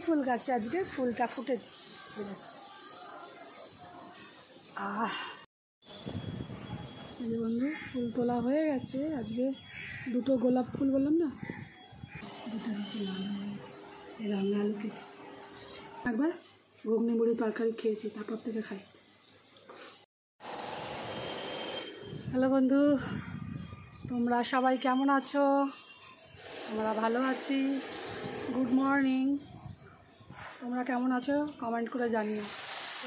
ফুল গাছে আজকে ফুলটা ফুটেছে। বন্ধু ফুল তোলা হয়ে গেছে। আজকে দুটো গোলাপ ফুল বললাম না, দুটো লাল হয়ে গেছে। রান্না আলু কেটে একবার ঘুগনি মুড়ি তরকারি খেয়েছি, তারপর থেকে খাই। হ্যালো বন্ধু, তোমরা সবাই কেমন আছো? আমরা ভালো আছি। Good morning. তোমরা কেমন আছো কমেন্ট করে জানিও।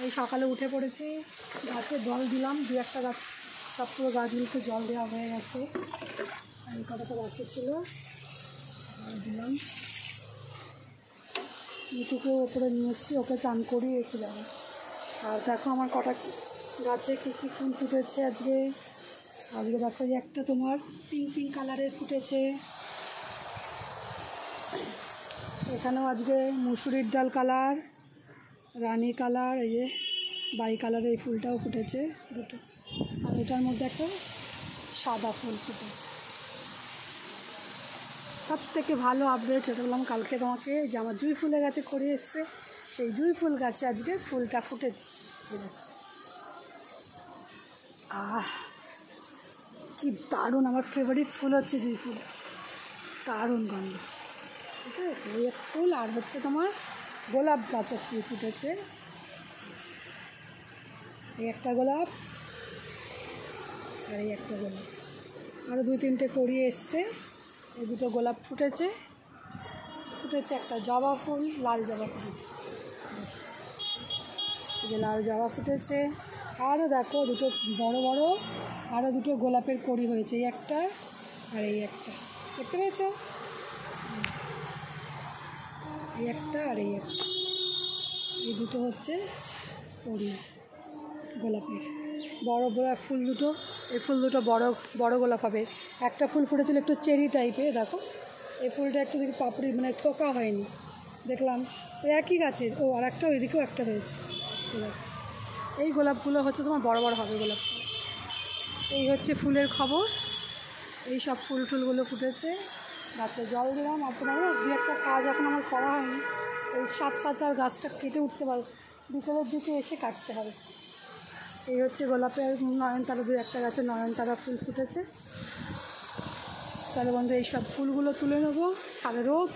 এই সকালে উঠে পড়েছি, গাছে জল দিলাম, দু একটা গাছ, সব পুরো গাছগুলোকে জল দেওয়া হয়ে গেছে। এই কটা তো বাকি ছিল, দিলাম। মিঠুকে ওপরে নিয়ে এসেছি, ওকে চান করিয়ে রেখে যাবো। আর দেখো আমার কটা গাছে কী কী ফুল ফুটেছে আজকে। আজকে দেখো একটা তোমার পিঙ্ক কালারের ফুটেছে। এখানেও আজকে মুসুরির ডাল কালার, রানী কালার, এই যে বাই কালারের এই ফুলটাও ফুটেছে দুটো। আর এটার মধ্যে একটা সাদা ফুল ফুটেছে। সব থেকে ভালো আপডেট এটা বললাম কালকে তোমাকে, যে আমার জুঁই ফুলে গাছে করে এসছে, সেই জুঁই ফুল গাছে আজকে ফুলটা ফুটেছে। কি দারুণ, আমার ফেভারিট ফুল হচ্ছে জুঁই ফুল, দারুণ গন্ধ। ঠিক আছে, ওই এক ফুল। আর হচ্ছে তোমার গোলাপ গাছের ফুল ফুটেছে, এই একটা গোলাপ আর এই একটা গোলাপ। আরও দুই তিনটে করিয়ে এসছে, এই দুটো গোলাপ ফুটেছে। একটা জবা ফুল, লাল জবা ফুটেছে, এই যে লাল জবা ফুটেছে। আরও দেখো দুটো বড় বড় আরও দুটো গোলাপের কড়ি হয়েছে, এই একটা আর এই একটা, দেখতে পেয়েছো? এই একটা আর এই একটা, এই দুটো হচ্ছে কড়ি গোলাপের। বড় গোলাপ ফুল দুটো, এই ফুল দুটো বড় বড় গোলাপ হবে। একটা ফুল ফুটেছিল একটু চেরি টাইপের, দেখো এই ফুলটা একটু দেখি পাপড়ি মানে থোকা হয়নি, দেখলাম ওই একই গাছের। ও আর একটা ওইদিকেও একটা হয়েছে। এই গোলাপগুলো হচ্ছে তোমার বড় বড় হবে গোলাপ। এই হচ্ছে ফুলের খবর। এই সব ফুলগুলো ফুটেছে, গাছে জল দিলাম। আপনার দু একটা কাজ এখন আমার করা হয়নি, এই 7 পাতার গাছটা কেটে উঠতে পারো, বিকেলের দিকে এসে কাটতে হবে। এই হচ্ছে গোলাপের নয়নতারা, দু একটা গাছে নয়নতারা ফুল ফুটেছে। চলো বন্ধু, এই সব ফুলগুলো তুলে নেবো ছাদে। রোদ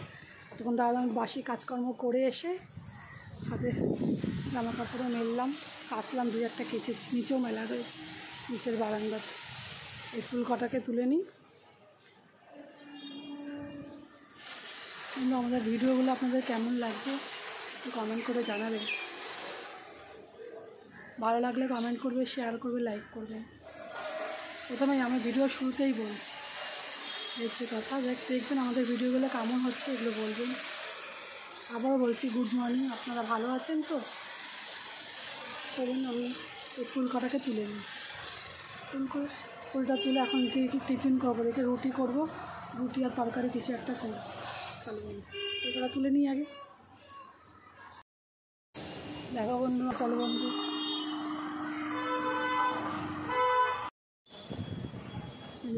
তখন দাঁড়ালাম, বাসি কাজকর্ম করে এসে ছাদে জামা কাপড়ও মেললাম, কাচলাম, দু একটা কেচেছি, নিচেও মেলা রয়েছে নিচের বারান্দাতে। এই ফুল কটাকে তুলে নিই। কিন্তু আমাদের ভিডিওগুলো আপনাদের কেমন লাগছে কমেন্ট করে জানাবেন। ভালো লাগলে কমেন্ট করবে, শেয়ার করবে, লাইক করবে। প্রথমেই আমি ভিডিও শুরুতেই বলছি, হচ্ছে কথা, দেখবেন আমাদের ভিডিওগুলো কেমন হচ্ছে এগুলো বলবেন। আবারও বলছি গুড মর্নিং, আপনারা ভালো আছেন তো? চলুন আমি এই ফুল কটাকে তুলে নিই। ফুলটা তুলে এখন কি টিফিন করবো, দেখে রুটি করবো, রুটি আর তরকারি কিছু একটা করবো। চলো বন্ধু ফুলটা তুলে নিই আগে। দেখো বন্ধু, চলো বন্ধু,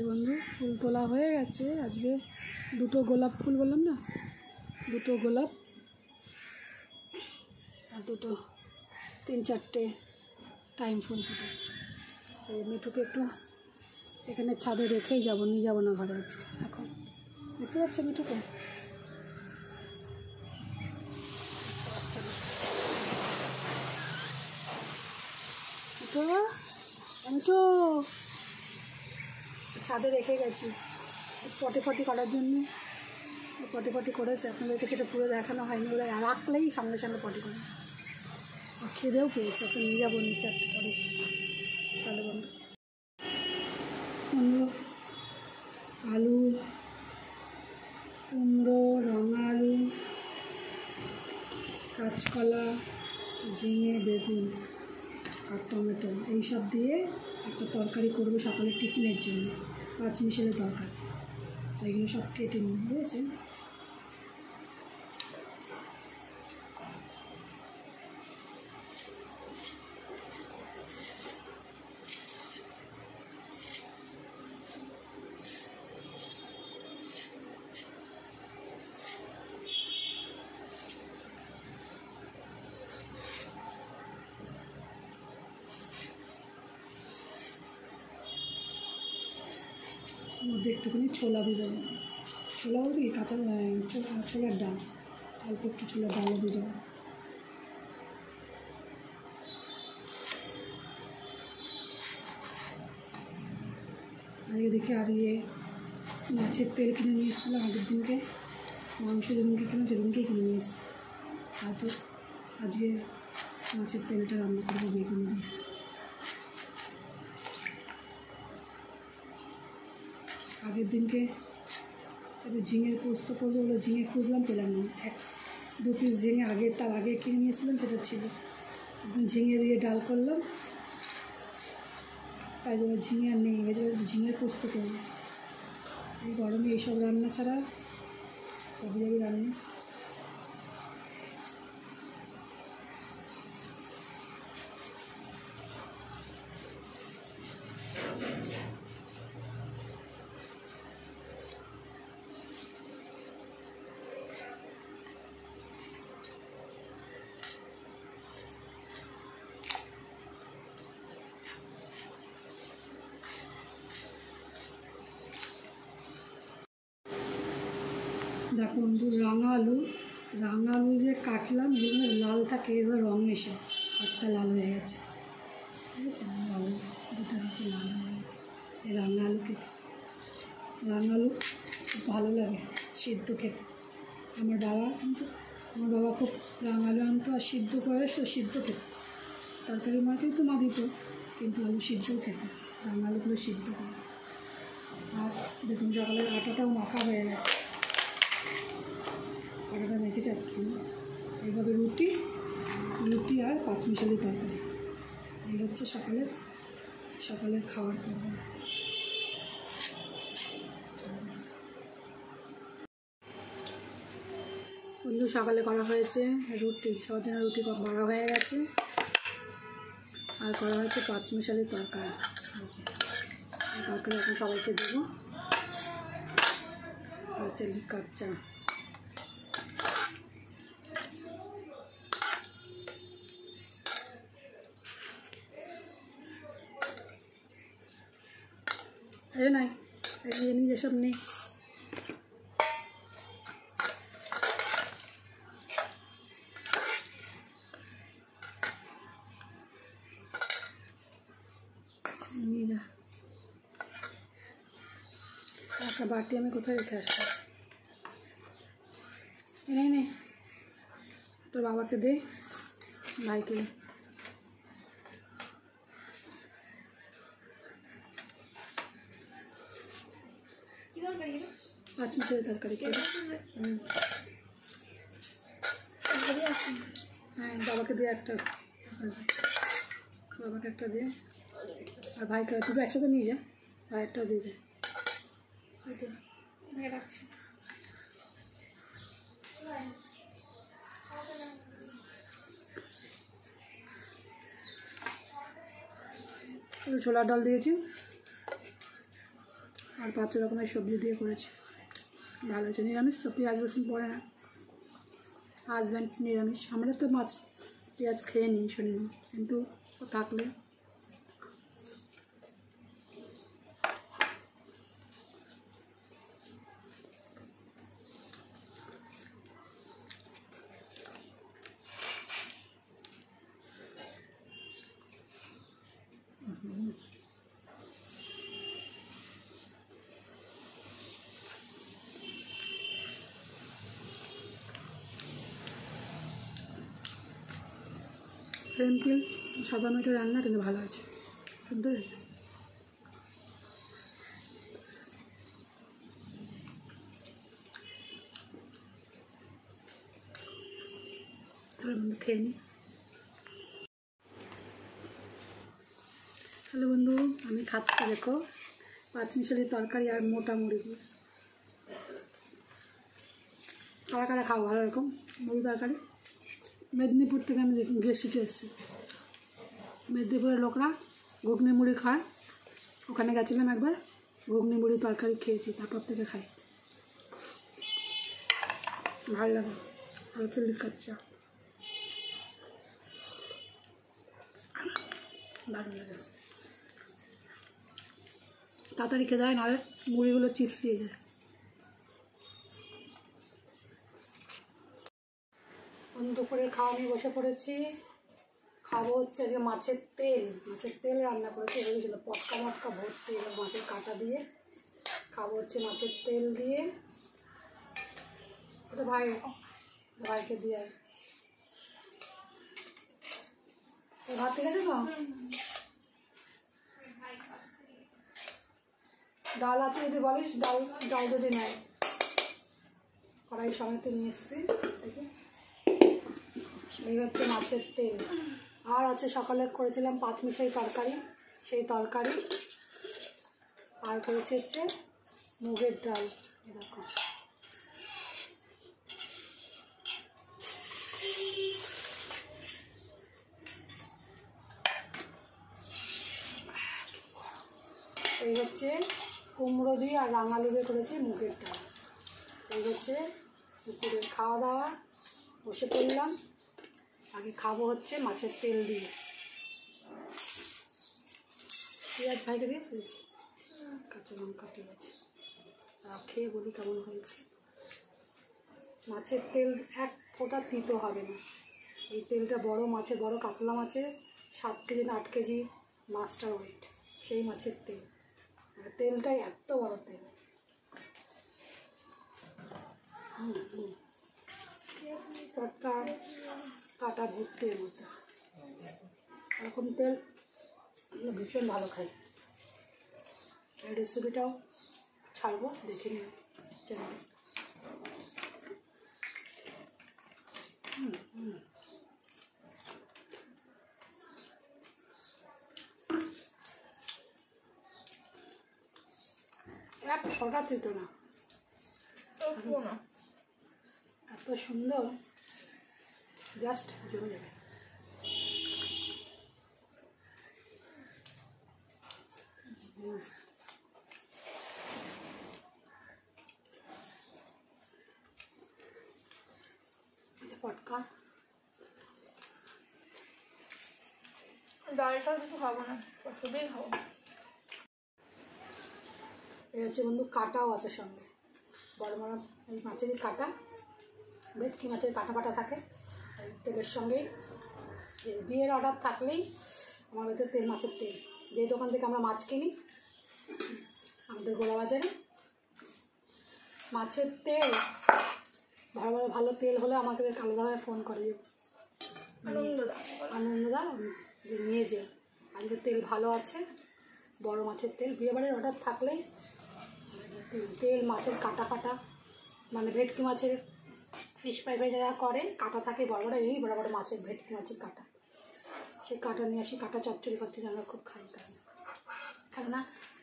বন্ধু ফুল তোলা হয়ে গেছে। আজকে দুটো গোলাপ ফুল বললাম না, দুটো গোলাপ আর দুটো 3-4টে টাইম ফুল ফুটেছে। এই মিঠুকে একটু এখানে ছাদে রেখেই যাবো, নিয়ে যাবো না ঘরে আজকে। এখন দেখতে পাচ্ছ মিঠুকে? আমি তো ছাদে রেখে গেছি পটি করার জন্য, পটি করেছে। আপনাদেরকে সেটা পুরো দেখানো হয়নি, ওরা রাখলেই সঙ্গে সঙ্গে পটি করে। খিদেও পেয়েছে, এখন নিয়ে যাবো নিচে একটা পরে। চলো বন্ধু, আলু, কুমড়ো, রাঙা আলু, কাঁচকলা, ঝিঙে, বেগুন আর টমেটো এইসব দিয়ে একটা তরকারি করবো সকালের টিফিনের জন্য, 5 মিশালি তরকারি। এগুলো সব কেটে নিয়ে বুঝেছেন। মধ্যে একটুখানি ছোলা দিয়ে দেবো। ছোলা বলতে কি কাঁচা ছোলার ডাল, অল্প একটু ছোলার ডালও দিয়ে দেবো। আগে দেখি আর মাছের তেল কিনে নিয়ে এসেছিলাম আগের দিনকে, মাংস যেদিনকে কিনে সেদিনকেই কিনে নিয়ে এসেছি। তারপর আজকে মাছের তেলটা রান্না করবো বেগুন দিয়ে। আগের দিনকে একটু ঝিঙের পোস্ত করবো বলে ঝিঙে খুঁজলাম, পেলাম না। 1-2 পিস ঝিঙে তার আগে কিনে নিয়েছিলাম, সেটা ছিল। একদিন ঝিঙে দিয়ে ডাল করলাম, তাই জন্য ঝিঙে আর নেই, ঝিঙের পোস্ত করবো। এই গরমে এইসব রান্না ছাড়া সবই যাবি রান্না। দেখো বন্ধু, রাঙা আলু যে কাটলাম, যেগুলো লাল থাকে এবার রঙ মেশে হাতটা লাল হয়ে গেছে, ঠিক আছে? আলু দুটো হাতে লাল হয়ে গেছে। এই রাঙা আলু খুব ভালো লাগে সিদ্ধ খেতে। আমার বাবা খুব রাঙা আলু আনতো আর সিদ্ধ করে সিদ্ধ খেত। তরকারি মাকেই তো মা দিত, কিন্তু আলু সিদ্ধও খেত, রাঙা আলুগুলো সিদ্ধ করে। আর দেখুন সকালের আটাটাও মাখা হয়ে গেছে, আটাটা মেখে যাচ্ছি। এইভাবে রুটি আর পাঁচমিশালি তরকারি, এই হচ্ছে সকালের খাবার করবো। বন্ধু সকালে করা হয়েছে রুটি, সবার জন্য রুটি করা হয়ে গেছে, আর করা হয়েছে পাঁচমিশালি তরকারি। তরকারি এখন সবাইকে দেবো। হচ্ছে লিকার চা। এই নাই, এই নিয়ে যেসব নেই। নিয়ে যা একটা বাটি, আমি কোথায় রেখে আসলাম? নে তোর বাবাকে দে, ভাইকে। পাঁচমিশালি তরকারি খেয়ে। হ্যাঁ, বাবাকে দিয়ে একটা, বাবাকে একটা দিয়ে, আর ভাইকে দুটো একসাথে নিয়ে যা, ভাই একটা দিয়ে দে। রাখছি। ছোলার ডাল দিয়েছি আর 5 রকমের সবজি দিয়ে করেছি, ভালো হয়েছে। নিরামিষ তো, পেঁয়াজ রসুন পড়ে না, হাজব্যান্ড নিরামিষ। আমরা তো মাছ পেঁয়াজ খেয়ে নিই শুনি না, কিন্তু থাকলে সিম্পল সাধারণ একটা রান্না, কিন্তু ভালো হয়েছে, সুন্দর হয়েছে। খেয়ে নিই। হ্যালো বন্ধু, আমি খাচ্ছি দেখো পাঁচমিশালি তরকারি আর মোটা মুড়ি দিয়ে। কারা কারা খাও ভালো এরকম মুড়ি তরকারি? মেদিনীপুর থেকে আমি গিয়ে শিখে এসেছি। মেদিনীপুরের লোকরা ঘুগনি মুড়ি খায়, ওখানে গেছিলাম একবার, ঘুগনি মুড়ি তরকারি খেয়েছি, তারপর থেকে খাই, ভালো লাগে। আর চুল্লি কাচ্চা দারুণ লাগে। তাড়াতাড়ি খেতে হয়, নাহলে মুড়িগুলো চিপসিয়ে যায়। দুপুরের খাওয়া নিয়ে বসে পড়েছি। খাবো হচ্ছে আজকে মাছের তেল রান্না করেছি। হয়েছিল পটকা মটকা ভর্তি এবার মাছের কাঁটা দিয়ে খাবো হচ্ছে মাছের তেল দিয়ে। ওটা ভাইকে দিয়ে ভাত ঠিক আছে তো? ডাল আছে যদি বলিস, ডাল যদি নেয় কড়াই সমেত নিয়ে এসছি। এই হচ্ছে মাছের তেল। আর আছে সকালে করেছিলাম পাঁচমিশালি তরকারি, সেই তরকারি। আর করেছে হচ্ছে মুগের ডাল। এরকম এই হচ্ছে কুমড়ো দিয়ে আর রাঙালু দিয়ে করেছি মুগের ডাল। এই হচ্ছে দুপুরের খাওয়া দাওয়া। বসে পড়লাম। আগে খাবো হচ্ছে মাছের তেল দিয়ে। পেঁয়াজ ভাইকে দিয়েছি, কাঁচা লঙ্কা ঠিক আছে, খেয়ে বলি কেমন হয়েছে। মাছের তেল এক ফোঁটা তিতো হবে না। এই তেলটা বড় মাছের, বড় কাতলা মাছের 7 কেজি না 8 কেজি মাছটার ওয়েট, সেই মাছের তেল। তেলটাই এত বড় তেল। কাটা ভর্তি এর মধ্যে। এরকম তেল ভীষণ ভালো খাই। এই রেসিপিটাও ছাড়বো, দেখে নিন চ্যানেলে। এক ফোঁটা তিতো না, এত সুন্দর, জাস্ট জমে যাবে। পটকা ডালটা কিছু খাবো না, শুধুই খাবো। এই হচ্ছে বন্ধু কাটাও আছে সঙ্গে, বড় বড় এই মাছেরই কাটা, ভেটকি মাছের কাটা ফাটা থাকে। এই তেলের সঙ্গেই বিয়ের অর্ডার থাকলেই আমার বাড়িতে তেল, মাছের তেল। যে দোকান থেকে আমরা মাছ কিনি আমাদের গোলাবাজারে, মাছের তেল ভালো তেল হলে আমাকে আলাদাভাবে ফোন করে আনন্দদা যে নিয়ে যে আজকে তেল ভালো আছে, বড় মাছের তেল। বিয়েবাড়ির অর্ডার থাকলেই তেল, মাছের কাটা ফাটা, মানে ভেটকি মাছের ফিশ ফ্রাই যারা করে কাটা থাকে বড় বড়, এই বড় বড় মাছের ভেটকি মাছের কাটা, সেই কাটা নিয়ে আসি। কাটা চচ্চড়ি করতে আমরা খুব খাই। কেননা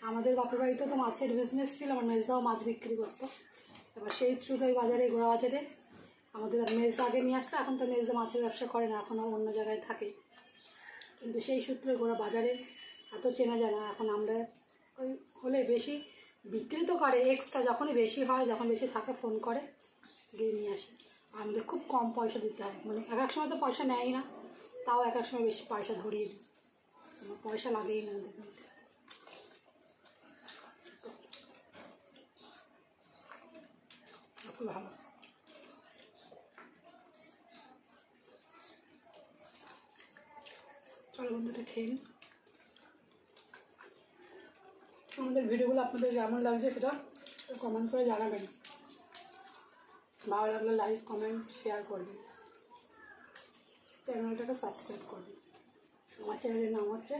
আমাদের বাপের বাড়িতে তো মাছের বিজনেস ছিল, আমার মেজদাও মাছ বিক্রি করতো। এবার সেই থ্রুতে ওই বাজারে, গোড়া বাজারে আমাদের মেজদা আগে নিয়ে আসতো। এখন তো মেজদা মাছের ব্যবসা করে না, এখনও অন্য জায়গায় থাকে। কিন্তু সেই সূত্রে গোড়া বাজারে এত চেনা যায় না। এখন আমরা ওই হলে বেশি বিক্রি তো করে, এক্সট্রা যখনই বেশি হয়, যখন বেশি থাকে ফোন করে, গিয়ে নিয়ে আসি। আমাদের খুব কম পয়সা দিতে হয়, মানে এক এক সময় তো পয়সা নেয় না, তাও এক এক সময় বেশি পয়সা ধরিয়ে দিই। আমার পয়সা লাগেই না আমাদের বাড়িতে। খুব ভালো। চলো বন্ধুটা খেয়ে নিই। আমাদের ভিডিওগুলো আপনাদের কেমন লাগছে সেটা কমেন্ট করে জানাবেন। ভালো লাগলে লাইক, কমেন্ট, শেয়ার করবেন। চ্যানেলটাকে সাবস্ক্রাইব করবেন। আমার চ্যানেলের নাম হচ্ছে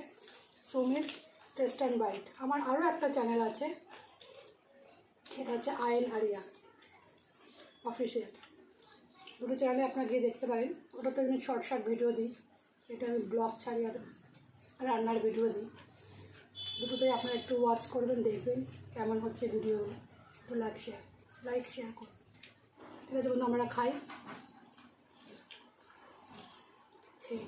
সুমিস টেস্ট অ্যান্ড বাইট। আমার আরও একটা চ্যানেল আছে, সেটা হচ্ছে আইন আরিয়া অফিসিয়াল। দুটো চ্যানেলে আপনারা গিয়ে দেখতে পারেন। ওটাতে আমি শর্ট ভিডিও দিই, এটা আমি ব্লগ ছাড়ি আর রান্নার ভিডিও দিই। দুটোতেই আপনারা একটু ওয়াচ করবেন, দেখবেন কেমন হচ্ছে ভিডিওগুলো। একটু লাইক শেয়ার করুন। ঠিক আছে বন্ধু, আমরা খাই। ঠিক।